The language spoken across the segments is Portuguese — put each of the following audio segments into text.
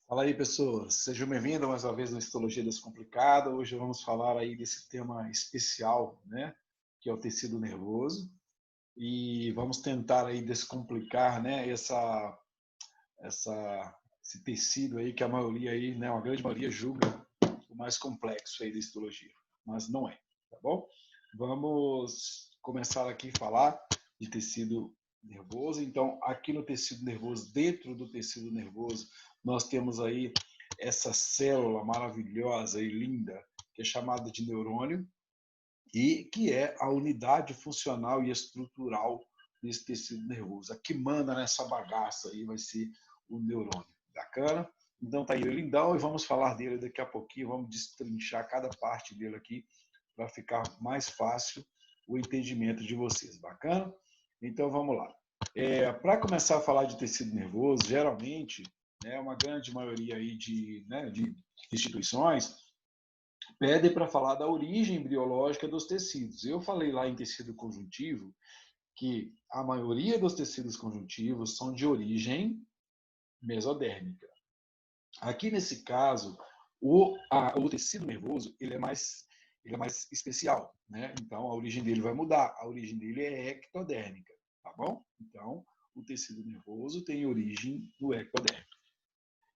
Fala aí, pessoas. Sejam bem-vindos mais uma vez no Histologia Descomplicada. Hoje vamos falar aí desse tema especial, né, que é o tecido nervoso, e vamos tentar aí descomplicar, né, esse tecido aí que a maioria aí, né, uma grande maioria julga o mais complexo aí da histologia, mas não é, tá bom? Vamos começar aqui a falar de tecido nervoso. Então, aqui no tecido nervoso, dentro do tecido nervoso, nós temos aí essa célula maravilhosa e linda, que é chamada de neurônio, e que é a unidade funcional e estrutural desse tecido nervoso. A que manda nessa bagaça aí vai ser o neurônio. Bacana? Então tá aí o lindão e vamos falar dele daqui a pouquinho, vamos destrinchar cada parte dele aqui para ficar mais fácil o entendimento de vocês. Bacana? Então vamos lá. Para começar a falar de tecido nervoso, geralmente, né, uma grande maioria aí de instituições pedem para falar da origem embriológica dos tecidos. Eu falei lá em tecido conjuntivo que a maioria dos tecidos conjuntivos são de origem mesodérmica. Aqui nesse caso, o tecido nervoso ele é mais especial, né? Então a origem dele vai mudar. A origem dele é ectodérmica, tá bom? Então o tecido nervoso tem origem no ectodérmico.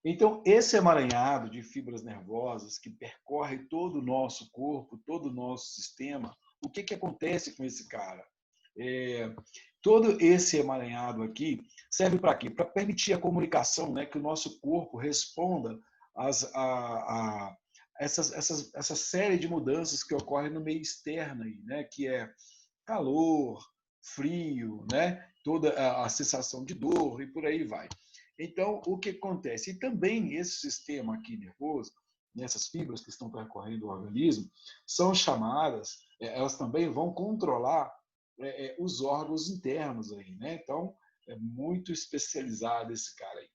Então, esse emaranhado de fibras nervosas que percorre todo o nosso corpo, todo o nosso sistema, o que, que acontece com esse cara? É, todo esse emaranhado aqui serve para quê? Para permitir a comunicação, né, que o nosso corpo responda a essa série de mudanças que ocorrem no meio externo, aí, né, que é calor, frio, né, toda a sensação de dor e por aí vai. Então, o que acontece? E também esse sistema aqui nervoso, nessas fibras que estão percorrendo o organismo, são chamadas, elas também vão controlar os órgãos internos aí, né? Então, é muito especializado esse cara aí.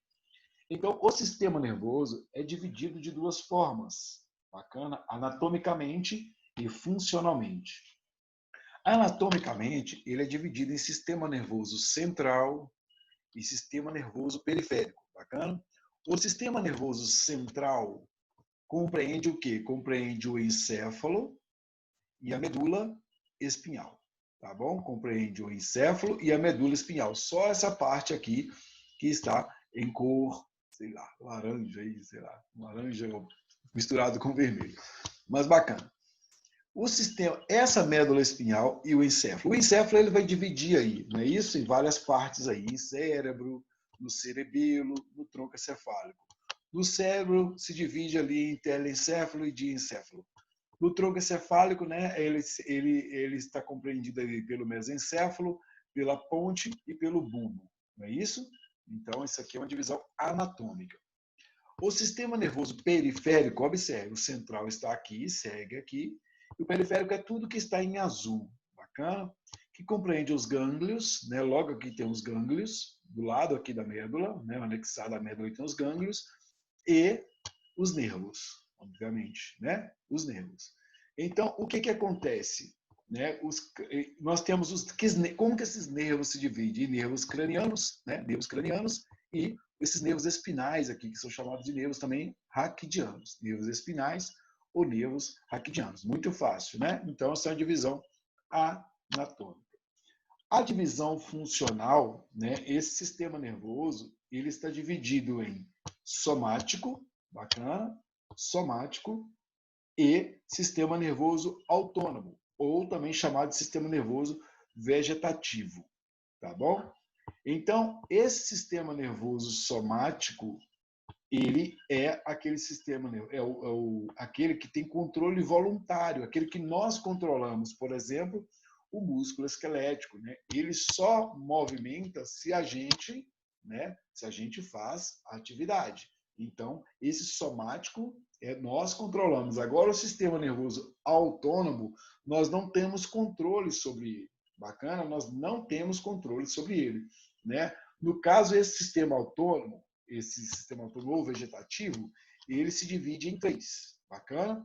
Então, o sistema nervoso é dividido de duas formas, bacana, anatomicamente e funcionalmente. Anatomicamente, ele é dividido em sistema nervoso central e sistema nervoso periférico, bacana? O sistema nervoso central compreende o quê? Compreende o encéfalo e a medula espinhal, tá bom? Compreende o encéfalo e a medula espinhal. Só essa parte aqui que está em cor, sei lá, laranja aí, sei lá, laranja misturado com vermelho. Mas bacana. O sistema, essa médula espinhal e o encéfalo. O encéfalo ele vai dividir aí, não é isso? Em várias partes aí, em cérebro, no cerebelo, no tronco encefálico. No cérebro se divide ali em telencéfalo e diencéfalo. No tronco encefálico, né, ele está compreendido ali pelo mesencéfalo, pela ponte e pelo bulbo, não é isso? Então, isso aqui é uma divisão anatômica. O sistema nervoso periférico, observe, o central está aqui, segue aqui, e o periférico é tudo que está em azul, bacana? Que compreende os gânglios, né? Logo aqui tem os gânglios, do lado aqui da médula, né? Anexado à médula tem os gânglios, e os nervos, obviamente, né? Os nervos. Então, o que que acontece? Né? Nós temos como que esses nervos se dividem em nervos cranianos, né? Nervos cranianos e esses nervos espinais aqui, que são chamados de nervos também raquidianos. Nervos espinais ou nervos raquidianos. Muito fácil, né? Então, essa é a divisão anatômica. A divisão funcional, né? Esse sistema nervoso, ele está dividido em somático, bacana, somático, e sistema nervoso autônomo, ou também chamado de sistema nervoso vegetativo, tá bom? Então, esse sistema nervoso somático, ele é aquele sistema, aquele que tem controle voluntário, aquele que nós controlamos, por exemplo, o músculo esquelético, né? Ele só movimenta se a gente, né, se a gente faz a atividade. Então, esse somático nós controlamos. Agora, o sistema nervoso autônomo, nós não temos controle sobre ele. Bacana? Nós não temos controle sobre ele, né? No caso, esse sistema autônomo ou vegetativo, ele se divide em três. Bacana?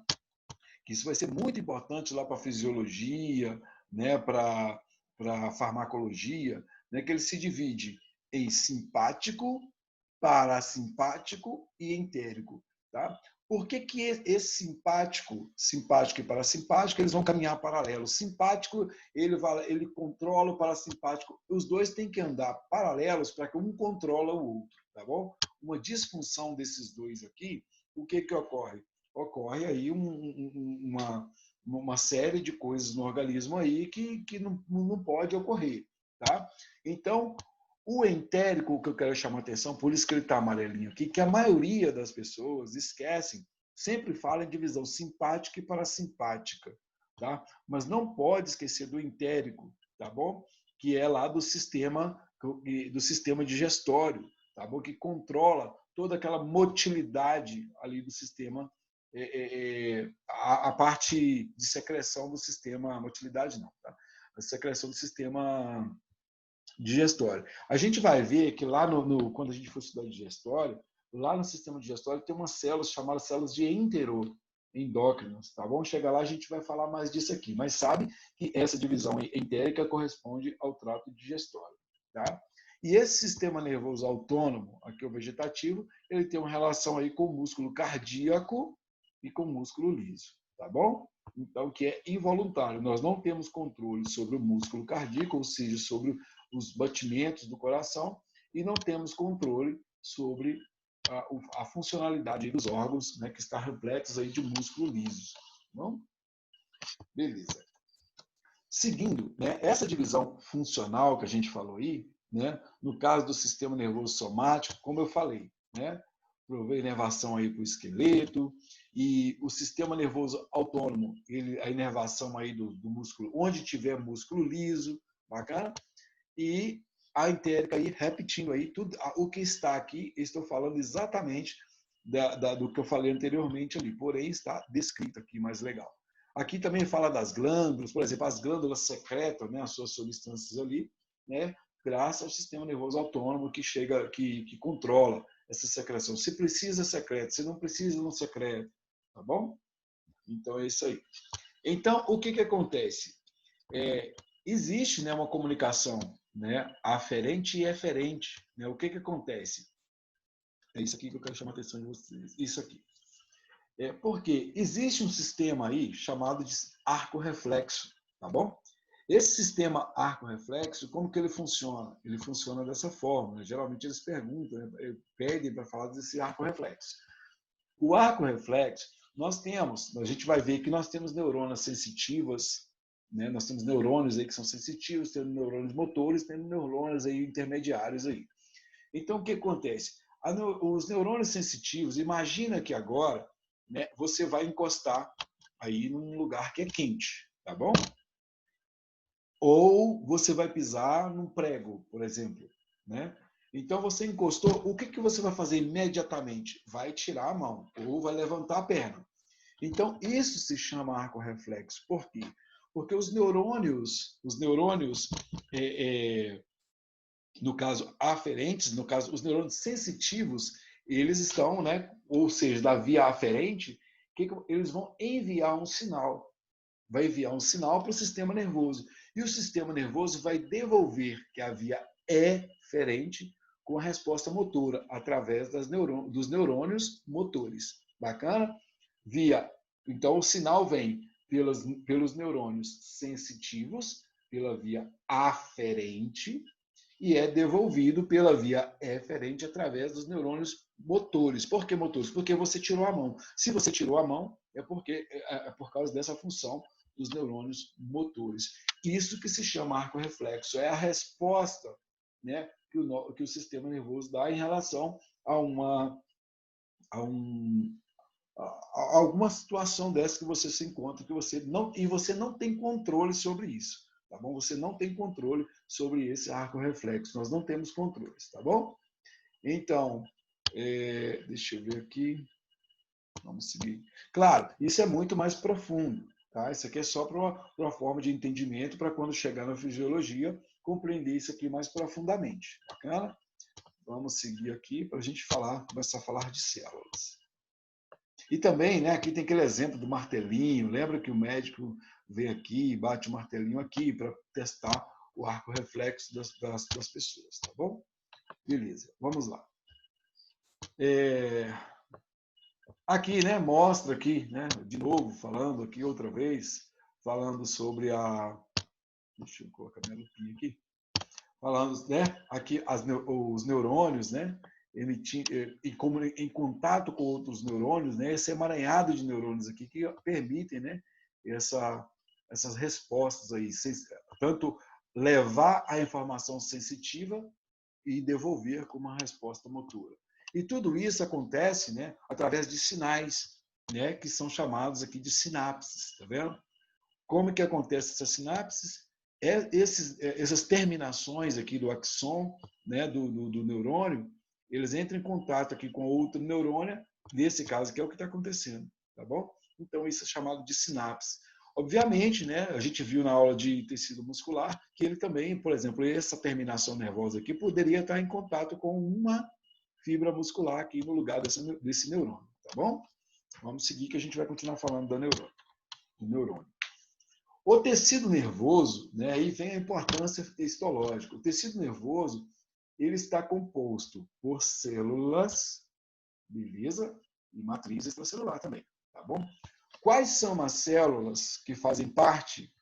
Isso vai ser muito importante lá para a fisiologia, né, para a farmacologia, né, que ele se divide em simpático, parasimpático e entérico. Tá? Por que esse simpático e parasimpático, eles vão caminhar paralelos? Simpático, ele controla o parasimpático. Os dois têm que andar paralelos para que um controla o outro, tá bom? Uma disfunção desses dois aqui, o que ocorre? Ocorre aí uma série de coisas no organismo aí que não pode ocorrer, tá? Então, o entérico, que eu quero chamar a atenção, por isso que ele está amarelinho aqui, que a maioria das pessoas esquecem, sempre fala em divisão simpática e parasimpática, tá? Mas não pode esquecer do entérico, tá bom? Que é lá do sistema digestório, tá bom? Que controla toda aquela motilidade ali do sistema, a parte de secreção do sistema, motilidade não, tá? A secreção do sistema digestório. A gente vai ver que lá quando a gente for estudar digestório, lá no sistema digestório tem umas células chamadas células de enteroendócrinas, tá bom? Chega lá, a gente vai falar mais disso aqui, mas sabe que essa divisão entérica corresponde ao trato digestório, tá? E esse sistema nervoso autônomo, aqui o vegetativo, ele tem uma relação aí com o músculo cardíaco e com o músculo liso, tá bom? Então, que é involuntário. Nós não temos controle sobre o músculo cardíaco, ou seja, sobre os batimentos do coração, e não temos controle sobre a funcionalidade dos órgãos, né, que está repletos aí de músculo liso. Não? Beleza. Seguindo, né, essa divisão funcional que a gente falou aí, né, no caso do sistema nervoso somático, como eu falei, né, provê inervação aí para o esqueleto, e o sistema nervoso autônomo, a inervação aí do músculo, onde tiver músculo liso, bacana? E a entérica aí, repetindo aí, tudo o que está aqui, estou falando exatamente do que eu falei anteriormente ali, porém está descrito aqui mais legal. Aqui também fala das glândulas, por exemplo, as glândulas secretam, né, as suas substâncias ali, né, graças ao sistema nervoso autônomo que controla essa secreção. Se precisa, secreta. Se não precisa, não secreta. Tá bom? Então é isso aí. Então, o que acontece? Existe, né, uma comunicação, né, aferente e eferente. Né? O que acontece? É isso aqui que eu quero chamar a atenção de vocês. Isso aqui. Porque existe um sistema aí chamado de arco reflexo, tá bom? Esse sistema arco reflexo, como que ele funciona? Ele funciona dessa forma. Né? Geralmente eles perguntam, né, pedem para falar desse arco reflexo. O arco reflexo, a gente vai ver que nós temos neurônios sensitivas, né? Nós temos neurônios aí que são sensitivos, temos neurônios motores, temos neurônios aí intermediários aí. Então, o que acontece? Os neurônios sensitivos, imagina que agora, né, você vai encostar aí num lugar que é quente, tá bom? Ou você vai pisar num prego, por exemplo, né? Então você encostou, o que você vai fazer imediatamente? Vai tirar a mão ou vai levantar a perna. Então isso se chama arco reflexo. Por quê? Porque os neurônios no caso aferentes, no caso os neurônios sensitivos, eles estão, né, ou seja, da via aferente, eles vão enviar um sinal. Vai enviar um sinal para o sistema nervoso. E o sistema nervoso vai devolver que a via eferente com a resposta motora, através dos neurônios motores. Bacana? Então, o sinal vem pelos neurônios sensitivos, pela via aferente, e é devolvido pela via eferente através dos neurônios motores. Por que motores? Porque você tirou a mão. Se você tirou a mão, é por causa dessa função dos neurônios motores. Isso que se chama arco reflexo. É a resposta, né, que o sistema nervoso dá em relação a alguma situação dessa que você se encontra e você não tem controle sobre isso. Tá bom? Você não tem controle sobre esse arco reflexo. Nós não temos controles, tá bom? Então, deixa eu ver aqui. Vamos seguir. Claro, isso é muito mais profundo. Tá? Isso aqui é só para uma forma de entendimento, para quando chegar na fisiologia, compreender isso aqui mais profundamente. Bacana? Vamos seguir aqui para a gente começar a falar de células. E também, né, aqui tem aquele exemplo do martelinho. Lembra que o médico vem aqui e bate o martelinho aqui para testar o arco reflexo das pessoas, tá bom? Beleza, vamos lá. É, aqui, né, mostra aqui, né, de novo, falando aqui outra vez, falando sobre a... Deixa eu colocar minha lupinha aqui. Falando, né, aqui os neurônios, né, em contato com outros neurônios, né, esse emaranhado de neurônios aqui que permitem, né, essas respostas aí, tanto levar a informação sensitiva e devolver com uma resposta motora. E tudo isso acontece, né, através de sinais, né, que são chamados aqui de sinapses, tá vendo? Como que acontece essas sinapses? Essas terminações aqui do axon, né, do neurônio, eles entram em contato aqui com outro neurônio, nesse caso que é o que está acontecendo, tá bom? Então isso é chamado de sinapse. Obviamente, né, a gente viu na aula de tecido muscular que ele também, por exemplo, essa terminação nervosa aqui poderia estar em contato com uma fibra muscular aqui no lugar desse neurônio, tá bom? Vamos seguir que a gente vai continuar falando do neurônio. O tecido nervoso, né, aí vem a importância histológica. O tecido nervoso, ele está composto por células, beleza? E matriz extracelular também, tá bom? Quais são as células que fazem parte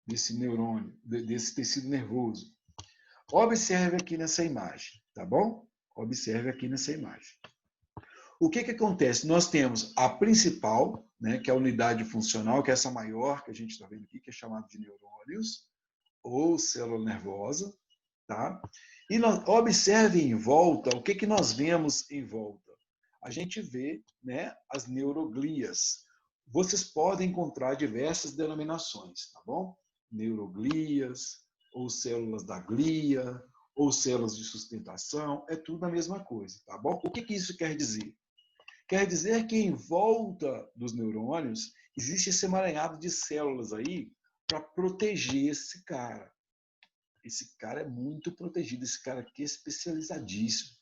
desse neurônio, desse tecido nervoso? Observe aqui nessa imagem, tá bom? Observe aqui nessa imagem. O que acontece? Nós temos a principal, né, que é a unidade funcional, que é essa maior que a gente está vendo aqui, que é chamada de neurônios, ou célula nervosa, tá? E observe em volta, o que nós vemos em volta? A gente vê, né, as neuroglias. Vocês podem encontrar diversas denominações, tá bom? Neuroglias, ou células da glia, ou células de sustentação, é tudo a mesma coisa, tá bom? O que isso quer dizer? Quer dizer que em volta dos neurônios existe esse emaranhado de células aí para proteger esse cara. Esse cara é muito protegido, esse cara aqui é especializadíssimo.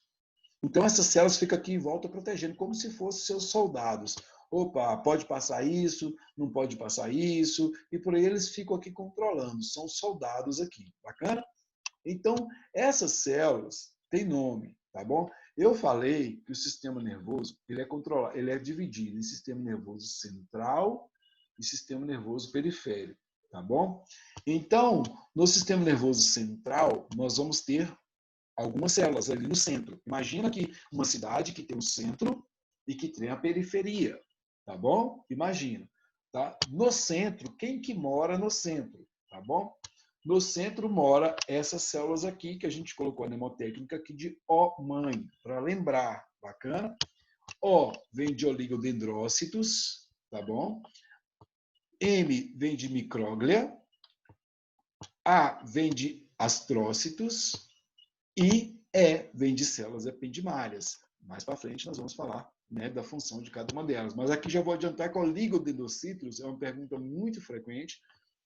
Então essas células ficam aqui em volta protegendo, como se fossem seus soldados. Opa, pode passar isso, não pode passar isso, e por aí eles ficam aqui controlando, são soldados aqui, bacana? Então, essas células têm nome, tá bom? Eu falei que o sistema nervoso, ele é controlado, ele é dividido em sistema nervoso central e sistema nervoso periférico, tá bom? Então, no sistema nervoso central, nós vamos ter algumas células ali no centro. Imagina que uma cidade que tem um centro e que tem a periferia, tá bom? Imagina, tá? No centro, quem que mora no centro, tá bom? No centro mora essas células aqui, que a gente colocou a mnemotécnica aqui de O-mãe, para lembrar, bacana? O vem de oligodendrócitos, tá bom? M vem de micróglia, A vem de astrócitos e E vem de células ependimárias. Mais para frente nós vamos falar, né, da função de cada uma delas. Mas aqui já vou adiantar que o oligodendrocitos é uma pergunta muito frequente.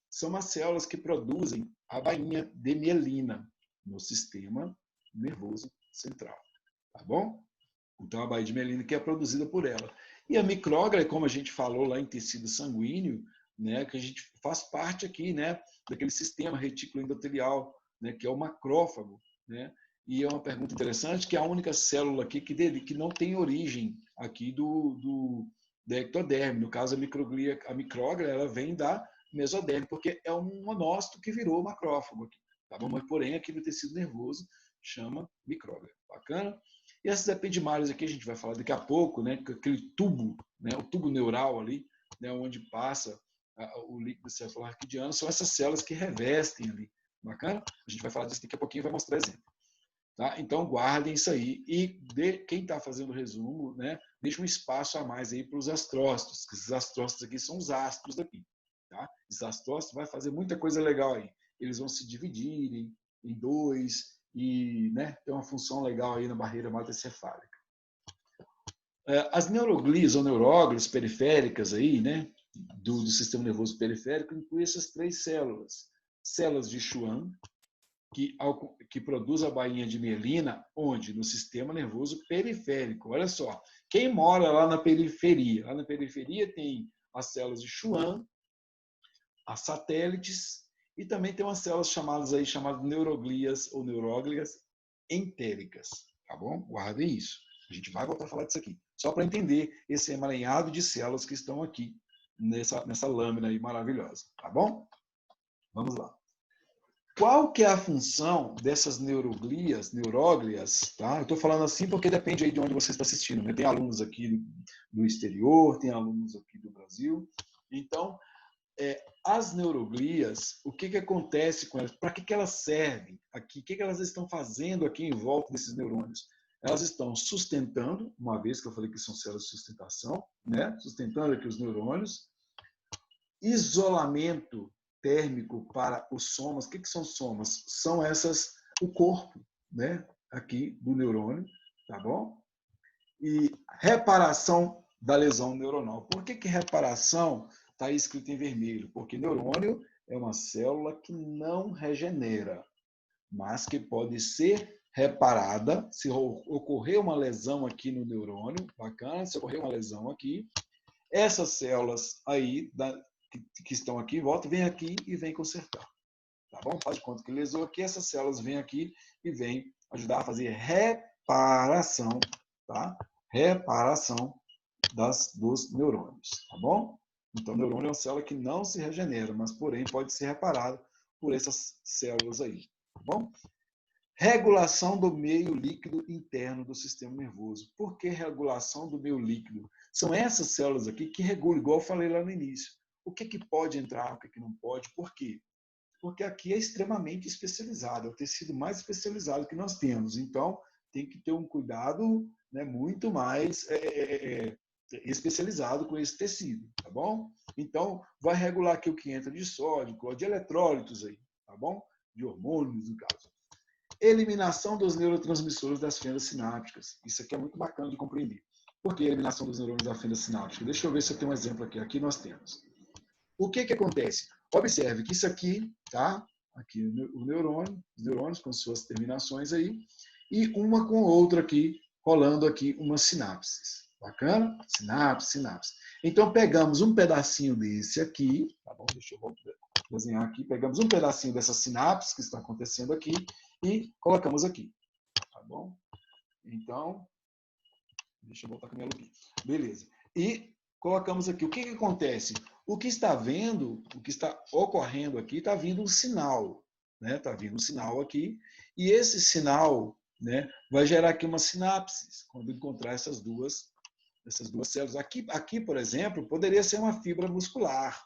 São as células que produzem a bainha de mielina no sistema nervoso central, tá bom? Então a bainha de mielina que é produzida por ela. E a micróglia, como a gente falou lá em tecido sanguíneo, né, que a gente faz parte aqui, né, daquele sistema retículo endotelial, né, que é o macrófago, né? E é uma pergunta interessante, que é a única célula aqui que não tem origem aqui da ectoderme. No caso, a micróglia, ela vem da mesoderme, porque é um monócito que virou macrófago aqui, tá bom? Mas, porém, aqui no tecido nervoso chama micróglia. Bacana? E essas ependimárias aqui a gente vai falar daqui a pouco, né? Aquele tubo, né? O tubo neural ali, né? Onde passa o líquido celular arquidiano, são essas células que revestem ali. Bacana? A gente vai falar disso daqui a pouquinho e vai mostrar exemplo. Tá? Então, guardem isso aí. E quem está fazendo o resumo, né, deixa um espaço a mais aí para os astrócitos, que esses astrócitos aqui são os astros daqui. Tá? Esses astrócitos vai fazer muita coisa legal aí. Eles vão se dividir em dois e, né, ter uma função legal aí na barreira hematoencefálica. As neuroglias ou neuróglias periféricas aí, né, do sistema nervoso periférico incluem essas três células. Células de Schwann, que produz a bainha de mielina, onde? No sistema nervoso periférico. Olha só, quem mora lá na periferia? Lá na periferia tem as células de Schwann, as satélites, e também tem umas células chamadas neuroglias ou neuróglias entéricas, tá bom? Guardem isso. A gente vai voltar a falar disso aqui. Só para entender esse emaranhado de células que estão aqui nessa lâmina aí maravilhosa. Tá bom? Vamos lá. Qual que é a função dessas neuróglias, tá? Eu estou falando assim porque depende aí de onde você está assistindo, né? Tem alunos aqui do exterior, tem alunos aqui do Brasil. Então, as neuroglias, o que acontece com elas? Para que elas servem aqui? O que elas estão fazendo aqui em volta desses neurônios? Elas estão sustentando, uma vez que eu falei que são células de sustentação, né? Sustentando aqui os neurônios. Isolamento térmico para os somas. O que são somas? São o corpo, né? Aqui do neurônio, tá bom? E reparação da lesão neuronal. Por que reparação está escrito em vermelho? Porque neurônio é uma célula que não regenera, mas que pode ser reparada. Se ocorrer uma lesão aqui no neurônio, bacana, se ocorrer uma lesão aqui, essas células aí que estão aqui em volta, vêm aqui e vêm consertar. Tá bom? Faz de conta que lesou aqui, essas células vêm aqui e vêm ajudar a fazer reparação, tá? Reparação dos neurônios, tá bom? Então, o neurônio é uma célula que não se regenera, mas, porém, pode ser reparada por essas células aí, tá bom? Regulação do meio líquido interno do sistema nervoso. Por que regulação do meio líquido? São essas células aqui que regulam, igual eu falei lá no início. O que pode entrar, o que não pode, por quê? Porque aqui é extremamente especializado, é o tecido mais especializado que nós temos. Então, tem que ter um cuidado, né, muito mais especializado com esse tecido, tá bom? Então, vai regular aqui o que entra de sódio, de eletrólitos aí, tá bom? De hormônios, no caso. Eliminação dos neurotransmissores das fendas sinápticas. Isso aqui é muito bacana de compreender. Por que eliminação dos neurônios da fenda sináptica? Deixa eu ver se eu tenho um exemplo aqui. Aqui nós temos. O que acontece? Observe que isso aqui, tá? Aqui o neurônio, os neurônios com suas terminações aí, e uma com outra aqui, rolando aqui umas sinapses. Bacana? Sinapse. Então, pegamos um pedacinho desse aqui, tá bom? Deixa eu desenhar aqui. Pegamos um pedacinho dessas sinapses que estão acontecendo aqui e colocamos aqui, tá bom? Então, deixa eu voltar com a minha lupinha. Beleza. E colocamos aqui. O que acontece? O que está vendo, o que está ocorrendo aqui, está vindo um sinal, né? Está vindo um sinal aqui, e esse sinal, né, vai gerar aqui uma sinapse quando encontrar essas duas células. Aqui, por exemplo, poderia ser uma fibra muscular,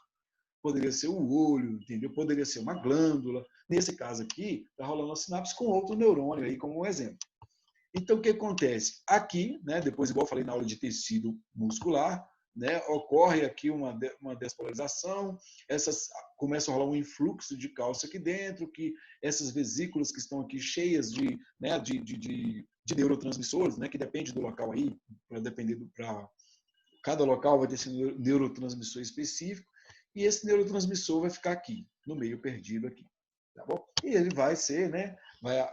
poderia ser o olho, entendeu? Poderia ser uma glândula. Nesse caso aqui, está rolando uma sinapse com outro neurônio aí, como um exemplo. Então, o que acontece? Aqui, né, depois, igual eu falei na aula de tecido muscular, né, ocorre aqui uma despolarização, começa a rolar um influxo de cálcio aqui dentro, que essas vesículas que estão aqui cheias de neurotransmissores, né, que depende do local aí, para cada local vai ter esse neurotransmissor específico, e esse neurotransmissor vai ficar aqui, no meio perdido aqui, tá bom? E ele vai ser, né, vai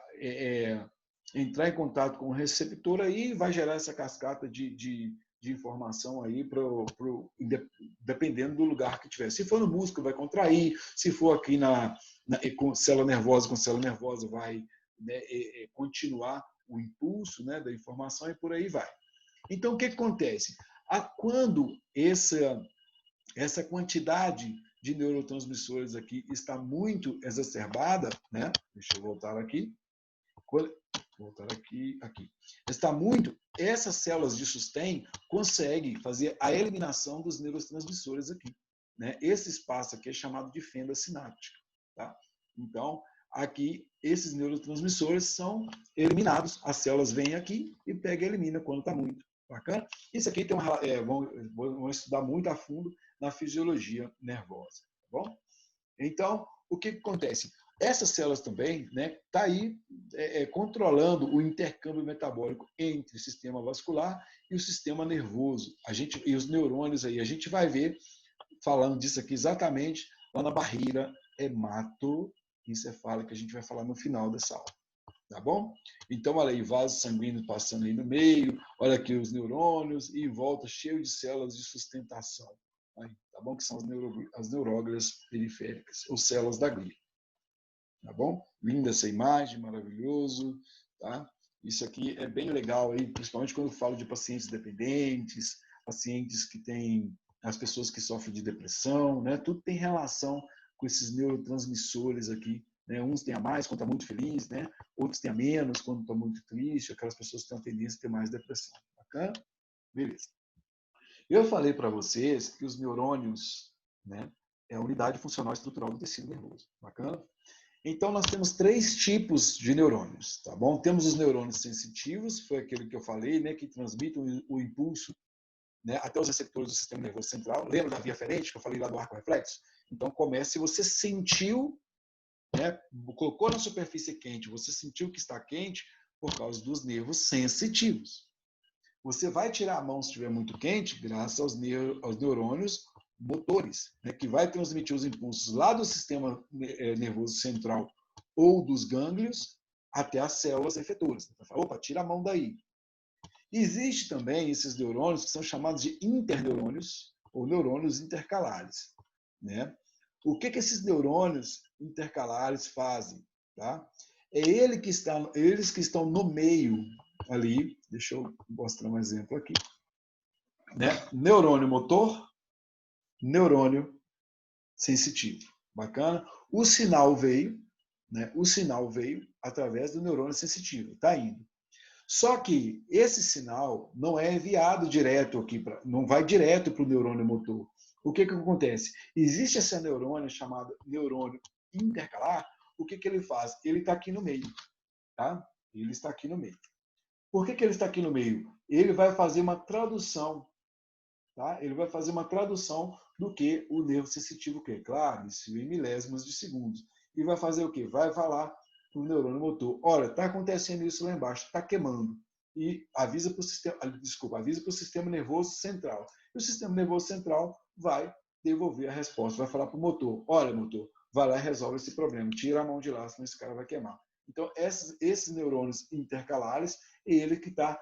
entrar em contato com o receptor aí, vai gerar essa cascata de informação aí, dependendo do lugar que tiver. Se for no músculo, vai contrair. Se for aqui com célula nervosa, vai, né, continuar o impulso, né, da informação e por aí vai. Então, o que acontece? Quando essa quantidade de neurotransmissores aqui está muito exacerbada, né? Deixa eu voltar aqui. Está muito, essas células de sustém conseguem fazer a eliminação dos neurotransmissores aqui, né? Esse espaço aqui é chamado de fenda sináptica, tá? Então, aqui, esses neurotransmissores são eliminados, as células vêm aqui e pega e elimina quando está muito. Bacana? Isso aqui vão estudar muito a fundo na fisiologia nervosa, tá bom? Então, o que acontece? Essas células também, né, tá aí controlando o intercâmbio metabólico entre o sistema vascular e o sistema nervoso. E os neurônios aí, a gente vai ver, falando disso aqui exatamente, lá na barreira hematoencefálica, que a gente vai falar no final dessa aula. Tá bom? Então, olha aí, vaso sanguíneo passando aí no meio, olha aqui os neurônios, e em volta cheio de células de sustentação. Aí, tá bom? Que são as neuróglias periféricas, ou células da glia. Tá bom? Linda essa imagem, maravilhoso, tá? Isso aqui é bem legal, aí, principalmente quando eu falo de pacientes dependentes, pacientes que têm, as pessoas que sofrem de depressão, né? Tudo tem relação com esses neurotransmissores aqui. Né? Uns têm a mais quando está muito feliz, né? Outros têm a menos quando está muito triste, aquelas pessoas que têm a tendência a ter mais depressão. Bacana? Beleza. Eu falei para vocês que os neurônios, né, é a unidade funcional estrutural do tecido nervoso. Bacana? Então, nós temos 3 tipos de neurônios, tá bom? Temos os neurônios sensitivos, foi aquele que eu falei, né, que transmitem o impulso, né, até os receptores do sistema nervoso central. Lembra da via aferente, que eu falei lá do arco reflexo? Então, começa, se você sentiu, né, colocou na superfície quente, você sentiu que está quente por causa dos nervos sensitivos. Você vai tirar a mão se estiver muito quente, graças aos neurônios motores, né, que vai transmitir os impulsos lá do sistema nervoso central ou dos gânglios até as células efetoras. Opa, tira a mão daí. Existe também esses neurônios que são chamados de interneurônios ou neurônios intercalares. Né? O que esses neurônios intercalares fazem? Tá? É eles que estão no meio ali, deixa eu mostrar um exemplo aqui. Né? Neurônio motor, neurônio sensitivo. Bacana? O sinal veio, né? O sinal veio através do neurônio sensitivo, está indo. Só que esse sinal não é enviado direto aqui, não vai direto para o neurônio motor. O que acontece? Existe essa neurônio chamada neurônio intercalar. O que ele faz? Ele está aqui no meio. Tá? Ele está aqui no meio. Por que ele está aqui no meio? Ele vai fazer uma tradução. Tá? Ele vai fazer uma tradução do que o nervo sensitivo quer. Claro, isso em milésimos de segundos. E vai fazer o quê? Vai falar para o neurônio motor: olha, está acontecendo isso lá embaixo, está queimando. E avisa para o sistema nervoso central. E o sistema nervoso central vai devolver a resposta, vai falar para o motor: olha, motor, vai lá e resolve esse problema, tira a mão de lá, senão esse cara vai queimar. Então, esses neurônios intercalares, é ele que está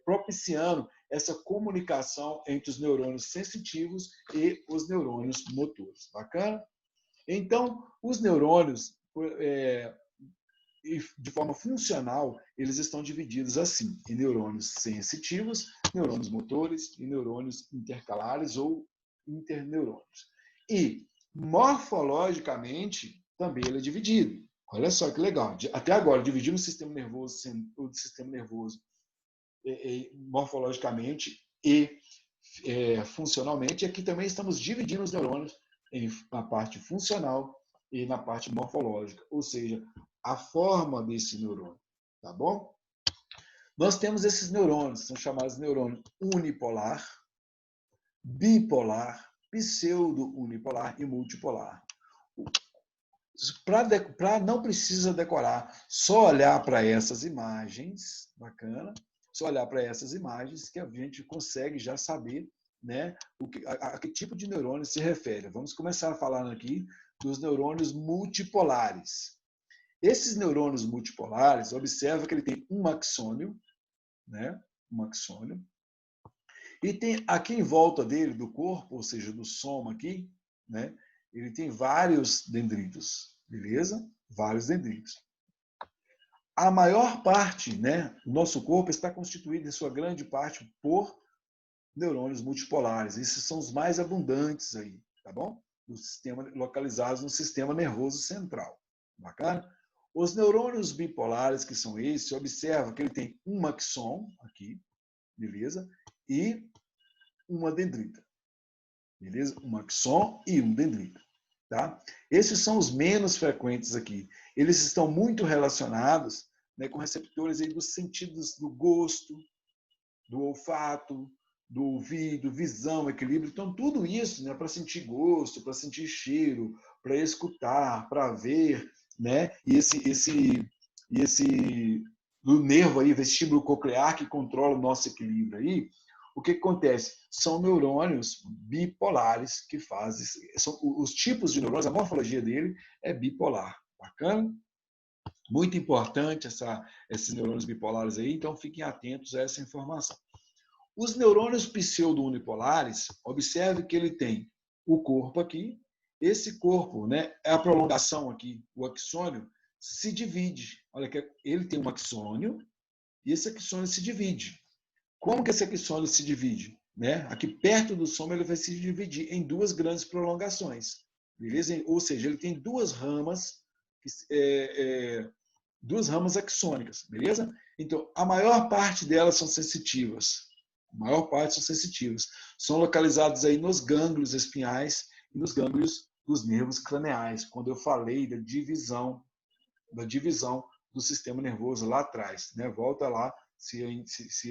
propiciando essa comunicação entre os neurônios sensitivos e os neurônios motores. Bacana? Então, os neurônios, de forma funcional, eles estão divididos assim, em neurônios sensitivos, neurônios motores e neurônios intercalares ou interneurônios. E, morfologicamente, também ele é dividido. Olha só que legal. Até agora, dividimos o sistema nervoso morfologicamente e funcionalmente. Aqui também estamos dividindo os neurônios na parte funcional e na parte morfológica, ou seja, a forma desse neurônio, tá bom? Nós temos esses neurônios, são chamados neurônio unipolar, bipolar, pseudo-unipolar e multipolar. Não precisa decorar, só olhar para essas imagens, bacana, só olhar para essas imagens que a gente consegue já saber, né, a que tipo de neurônio se refere. Vamos começar falando aqui dos neurônios multipolares. Esses neurônios multipolares, observa que ele tem um axônio, né, um axônio, e tem aqui em volta dele, do corpo, ou seja, do soma aqui, né, ele tem vários dendritos, beleza? Vários dendritos. A maior parte, né, do nosso corpo está constituído, em sua grande parte, por neurônios multipolares. Esses são os mais abundantes aí, tá bom? Localizados no sistema nervoso central. Bacana? Os neurônios bipolares, que são esses, observa que ele tem um axon aqui, beleza? E uma dendrita. Beleza? Um axon e um dendrita. Tá? Esses são os menos frequentes aqui. Eles estão muito relacionados, né, com receptores aí dos sentidos do gosto, do olfato, do ouvido, visão, equilíbrio. Então, tudo isso, né, para sentir gosto, para sentir cheiro, para escutar, para ver, né? E do nervo aí, vestíbulo coclear, que controla o nosso equilíbrio aí, o que acontece? São neurônios bipolares que fazem. São os tipos de neurônios, a morfologia dele é bipolar. Bacana? Muito importante esses neurônios bipolares aí, então fiquem atentos a essa informação. Os neurônios pseudo-unipolares, observe que ele tem o corpo aqui, esse corpo, né, é a prolongação aqui, o axônio, se divide. Olha, que ele tem um axônio e esse axônio se divide. Como que esse axônio se divide? Né? Aqui perto do soma ele vai se dividir em duas grandes prolongações. Beleza? Ou seja, ele tem duas ramas axônicas, beleza? Então, a maior parte delas são sensitivas. A maior parte são sensitivas. São localizadas aí nos gânglios espinhais e nos gânglios dos nervos craneais, quando eu falei da divisão do sistema nervoso lá atrás, né? Volta lá se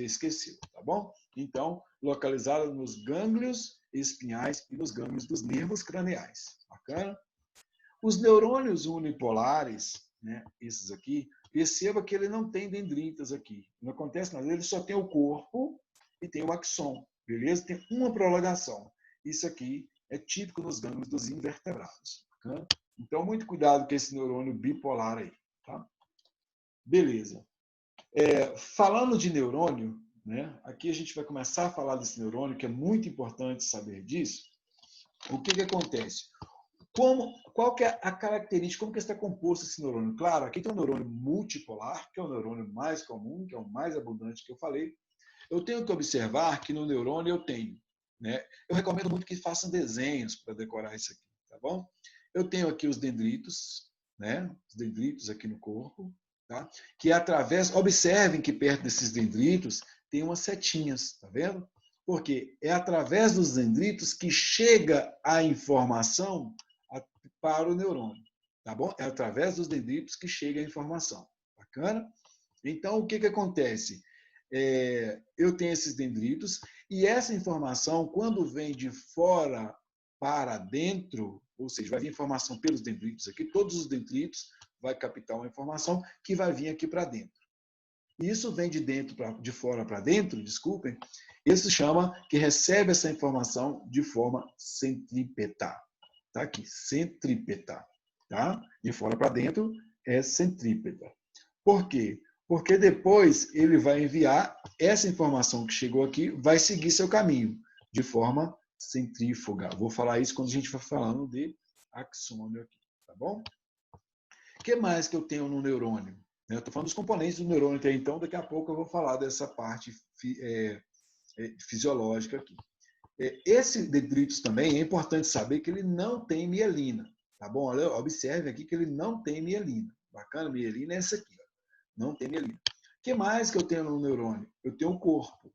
esqueceu, tá bom? Então, localizada nos gânglios espinhais e nos gânglios dos nervos craneais. Bacana? Os neurônios unipolares, né, esses aqui, perceba que ele não tem dendritas aqui. Não acontece nada. Ele só tem o corpo e tem o axon. Beleza? Tem uma prolongação. Isso aqui é típico nos gânglios dos invertebrados. Tá? Então, muito cuidado com esse neurônio bipolar aí. Tá? Beleza. Falando de neurônio, né, aqui a gente vai começar a falar desse neurônio, que é muito importante saber disso. O que acontece? Qual que é a característica, como que está composto esse neurônio? Claro, aqui tem um neurônio multipolar, que é o neurônio mais comum, que é o mais abundante que eu falei. Eu tenho que observar que no neurônio eu tenho, né? Eu recomendo muito que façam desenhos para decorar isso aqui, tá bom? Eu tenho aqui os dendritos, né? Os dendritos aqui no corpo, tá? Que através, observem que perto desses dendritos tem umas setinhas, tá vendo? Porque é através dos dendritos que chega a informação para o neurônio, tá bom? É através dos dendritos que chega a informação. Bacana? Então, o que acontece? Eu tenho esses dendritos e essa informação, quando vem de fora para dentro, ou seja, vai vir informação pelos dendritos aqui, todos os dendritos vai captar uma informação que vai vir aqui para dentro. E isso vem de fora para dentro, desculpem, isso chama que recebe essa informação de forma centrípeta. Tá aqui, centrípeta. Tá? De fora para dentro é centrípeta. Por quê? Porque depois ele vai enviar essa informação que chegou aqui, vai seguir seu caminho de forma centrífuga. Vou falar isso quando a gente for falando de axônio aqui, tá bom? O que mais que eu tenho no neurônio? Eu estou falando dos componentes do neurônio até então, daqui a pouco eu vou falar dessa parte fisiológica aqui. Esse dendritos também é importante saber que ele não tem mielina, tá bom? Olha, observe aqui que ele não tem mielina. Bacana? Mielina é essa aqui, ó. Não tem mielina. O que mais que eu tenho no neurônio? Eu tenho o corpo,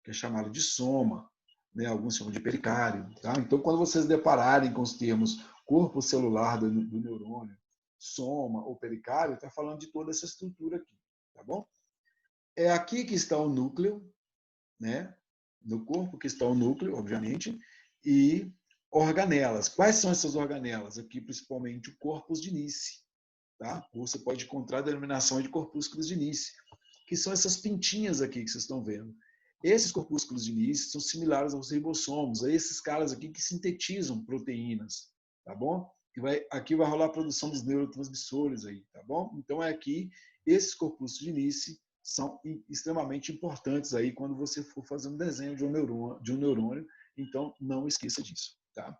que é chamado de soma, né? Alguns chamam de pericárdio, tá? Então, quando vocês depararem com os termos corpo celular do neurônio, soma ou pericárdio, está falando de toda essa estrutura aqui, tá bom? É aqui que está o núcleo, né? No corpo que está o núcleo, obviamente, e organelas. Quais são essas organelas? Aqui, principalmente, o corpus de Nice. Tá? Ou você pode encontrar a denominação de corpúsculos de Nice, que são essas pintinhas aqui que vocês estão vendo. Esses corpúsculos de Nice são similares aos ribossomos, a esses caras aqui que sintetizam proteínas, tá bom? Aqui vai rolar a produção dos neurotransmissores aí, tá bom? Então, aqui, esses corpúsculos de Nice são extremamente importantes aí quando você for fazer um desenho de um neurônio, então não esqueça disso, tá?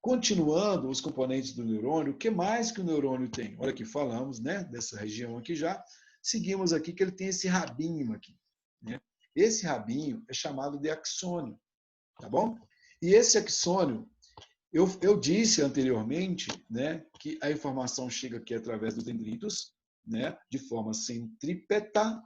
Continuando os componentes do neurônio, o que mais que o neurônio tem? Olha aqui, falamos, né, dessa região aqui já. Seguimos aqui que ele tem esse rabinho aqui, né? Esse rabinho é chamado de axônio, tá bom? E esse axônio, eu disse anteriormente, né, que a informação chega aqui através dos dendritos, né, de forma centrípeta.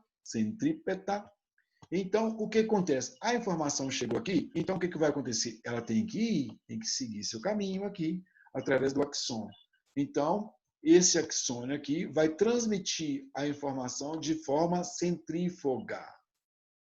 Então, o que acontece? A informação chegou aqui, então o que vai acontecer? Ela tem que seguir seu caminho aqui, através do axônio. Então, esse axônio aqui vai transmitir a informação de forma centrífuga.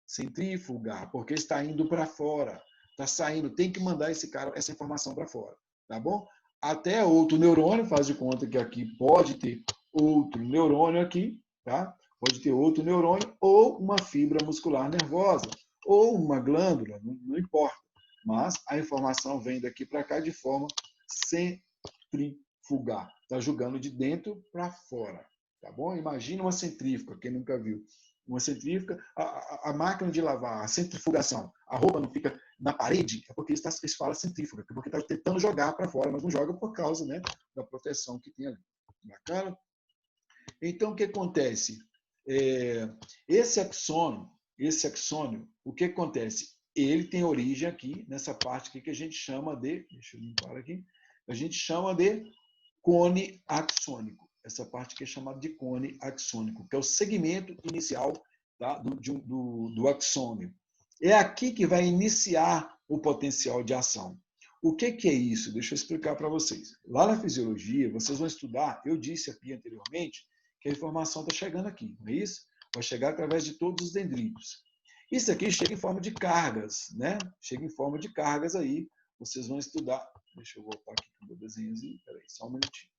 Centrífuga, porque está indo para fora. Está saindo, tem que mandar essa informação para fora. Tá bom? Até outro neurônio, faz de conta que aqui pode ter outro neurônio aqui, tá? Pode ter outro neurônio ou uma fibra muscular nervosa, ou uma glândula, não importa. Mas a informação vem daqui para cá de forma centrífuga. Está jogando de dentro para fora. Tá bom? Imagina uma centrífuga, quem nunca viu. Uma centrífuga, a máquina de lavar, a centrifugação, a roupa não fica na parede, é porque isso fala centrífuga, porque está tentando jogar para fora, mas não joga por causa, né, da proteção que tem ali. Bacana? Então, o que acontece? Esse axônio, o que acontece? Ele tem origem aqui, nessa parte aqui que a gente chama de, deixa eu limpar aqui, a gente chama de cone axônico. Essa parte aqui é chamada de cone axônico, que é o segmento inicial, tá, do axônio. É aqui que vai iniciar o potencial de ação. O que é isso? Deixa eu explicar para vocês. Lá na fisiologia, vocês vão estudar, eu disse aqui anteriormente, que a informação está chegando aqui, não é isso? Vai chegar através de todos os dendritos. Isso aqui chega em forma de cargas, né? Chega em forma de cargas aí. Vocês vão estudar. Deixa eu voltar aqui com o meu desenhozinho. Peraí, só um minutinho.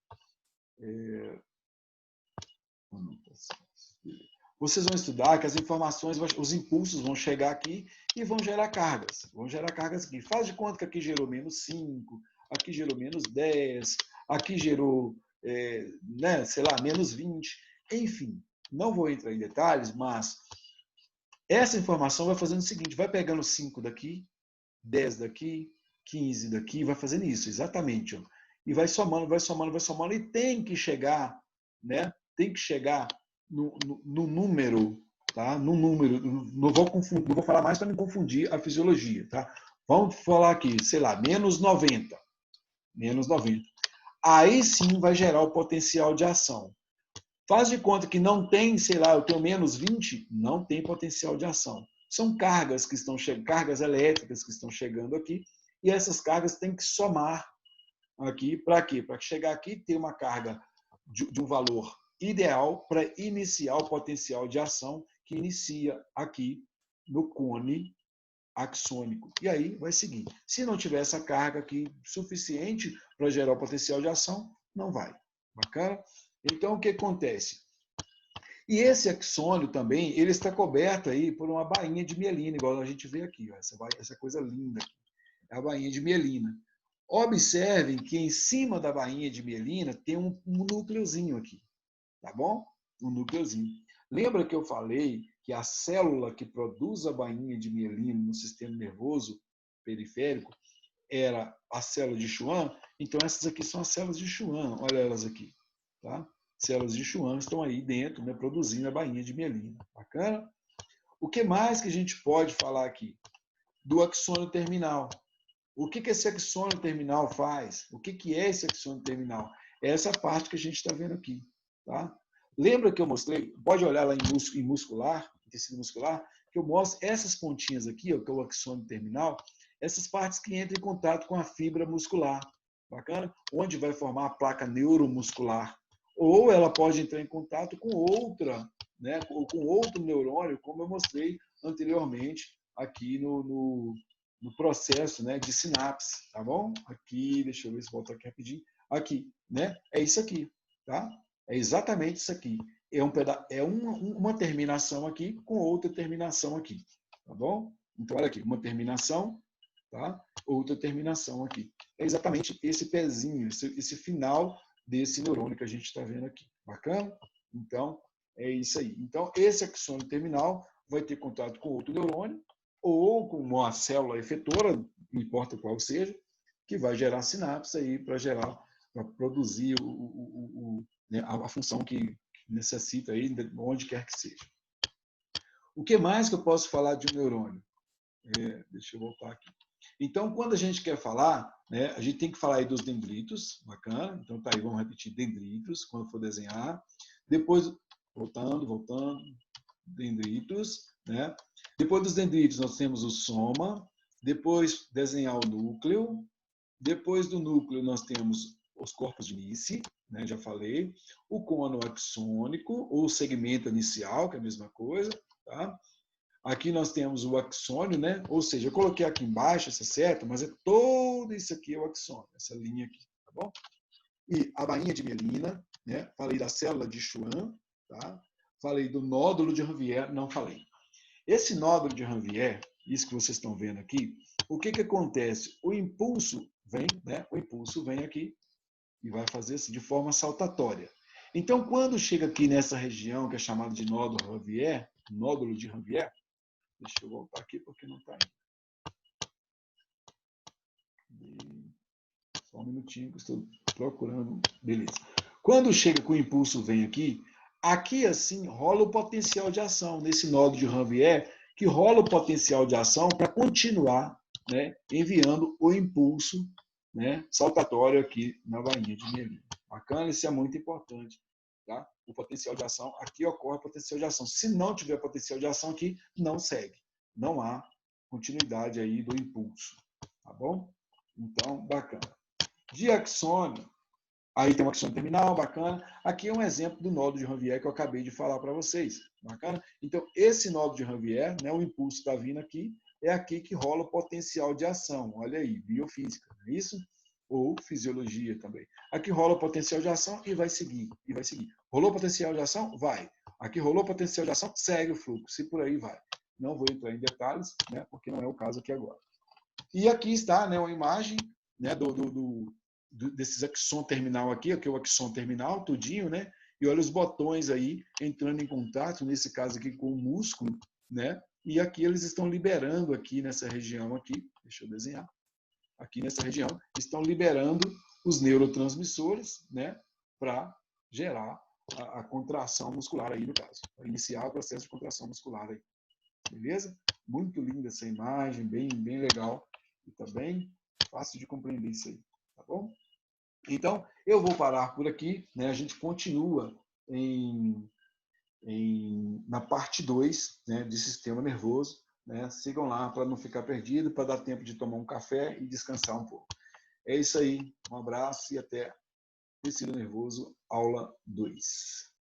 Vocês vão estudar que as informações, os impulsos vão chegar aqui e vão gerar cargas. Vão gerar cargas aqui. Faz de conta que aqui gerou menos 5, aqui gerou menos 10, aqui gerou, né, sei lá, menos 20. Enfim, não vou entrar em detalhes, mas essa informação vai fazendo o seguinte, vai pegando 5 daqui, 10 daqui, 15 daqui, vai fazendo isso, exatamente. Ó. E vai somando, vai somando, vai somando, e tem que chegar, né? Tem que chegar no número, tá? No número, não vou confundir, não vou falar mais para não confundir a fisiologia, tá? Vamos falar aqui, sei lá, menos 90. Menos 90. Aí sim vai gerar o potencial de ação. Faz de conta que não tem, sei lá, eu tenho menos 20, não tem potencial de ação. São cargas que estão chegando, cargas elétricas que estão chegando aqui, e essas cargas têm que somar aqui, para quê? Para chegar aqui e ter uma carga de um valor ideal para iniciar o potencial de ação que inicia aqui no cone axônico. E aí vai seguir. Se não tiver essa carga aqui suficiente para gerar o potencial de ação, não vai. Bacana? Então, o que acontece? E esse axônio também, ele está coberto aí por uma bainha de mielina, igual a gente vê aqui, ó, essa coisa linda aqui. É a bainha de mielina. Observem que em cima da bainha de mielina tem um núcleozinho aqui, tá bom? Um núcleozinho. Lembra que eu falei que a célula que produz a bainha de mielina no sistema nervoso periférico era a célula de Schwann? Então essas aqui são as células de Schwann, olha elas aqui, tá? Células de Schwann estão aí dentro, né, produzindo a bainha de mielina. Bacana? O que mais que a gente pode falar aqui? Do axônio terminal. O que esse axônio terminal faz? O que é esse axônio terminal? É essa parte que a gente está vendo aqui. Tá? Lembra que eu mostrei? Pode olhar lá em muscular, em tecido muscular, que eu mostro essas pontinhas aqui, ó, que é o axônio terminal, essas partes que entram em contato com a fibra muscular. Bacana? Onde vai formar a placa neuromuscular. Ou ela pode entrar em contato com outra, né, ou com outro neurônio, como eu mostrei anteriormente aqui no processo, né, de sinapse, tá bom? Aqui, deixa eu ver se volta aqui rapidinho. Aqui, né? É isso aqui, tá? É exatamente isso aqui. É uma terminação aqui com outra terminação aqui, tá bom? Então, olha aqui, uma terminação, tá? Outra terminação aqui. É exatamente esse pezinho, esse final desse neurônio que a gente está vendo aqui. Bacana? Então, é isso aí. Então, esse axônio terminal vai ter contato com outro neurônio, ou com uma célula efetora, não importa qual seja, que vai gerar sinapse aí para gerar, para produzir né, a função que necessita aí, onde quer que seja. O que mais que eu posso falar de um neurônio? Deixa eu voltar aqui. Então, quando a gente quer falar, né, a gente tem que falar aí dos dendritos, bacana. Então, tá aí, vamos repetir dendritos quando for desenhar. Depois, voltando, dendritos, né? Depois dos dendritos, nós temos o soma, depois desenhar o núcleo, depois do núcleo nós temos os corpos de Nice, né? Já falei, o cono axônico, ou segmento inicial, que é a mesma coisa, tá? Aqui nós temos o axônio, né? Ou seja, eu coloquei aqui embaixo essa seta, mas é todo isso aqui é o axônio, essa linha aqui, tá bom? E a bainha de mielina, né? Falei da célula de Schwann, tá? Falei do nódulo de Ranvier, não falei. Esse nódulo de Ranvier, isso que vocês estão vendo aqui, o que acontece? O impulso vem, né? O impulso vem aqui e vai fazer isso de forma saltatória. Então, quando chega aqui nessa região que é chamada de nódulo de Ranvier, deixa eu voltar aqui porque não está indo. Só um minutinho que eu estou procurando. Beleza. Quando chega com o impulso vem aqui, Aqui, assim, rola o potencial de ação, nesse nodo de Ranvier, que rola o potencial de ação para continuar, né, enviando o impulso, né, saltatório aqui na bainha de mielina. Bacana? Isso é muito importante. Tá? O potencial de ação, aqui ocorre o potencial de ação. Se não tiver potencial de ação aqui, não segue. Não há continuidade aí do impulso. Tá bom? Então, bacana. De axônio, aí tem um axônio terminal, bacana. Aqui é um exemplo do nodo de Ranvier que eu acabei de falar para vocês. Bacana? Então, esse nodo de Ranvier, né, o impulso está vindo aqui, é aqui que rola o potencial de ação. Olha aí, biofísica, não é isso? Ou fisiologia também. Aqui rola o potencial de ação e vai seguir, e vai seguir. Rolou o potencial de ação? Vai. Aqui rolou o potencial de ação? Segue o fluxo, e por aí vai. Não vou entrar em detalhes, né, porque não é o caso aqui agora. E aqui está, né, uma imagem, né, desses axon terminal aqui, que é o axon terminal, tudinho, né? E olha os botões aí entrando em contato, nesse caso aqui com o músculo, né? E aqui eles estão liberando aqui nessa região aqui, deixa eu desenhar, aqui nessa região, estão liberando os neurotransmissores, né? Para gerar a contração muscular aí no caso, para iniciar o processo de contração muscular aí. Beleza? Muito linda essa imagem, bem legal e também fácil de compreender isso aí, tá bom? Então, eu vou parar por aqui, né? A gente continua na parte 2, né, de sistema nervoso, né? Sigam lá para não ficar perdido, para dar tempo de tomar um café e descansar um pouco. É isso aí, um abraço e até tecido nervoso, aula 2.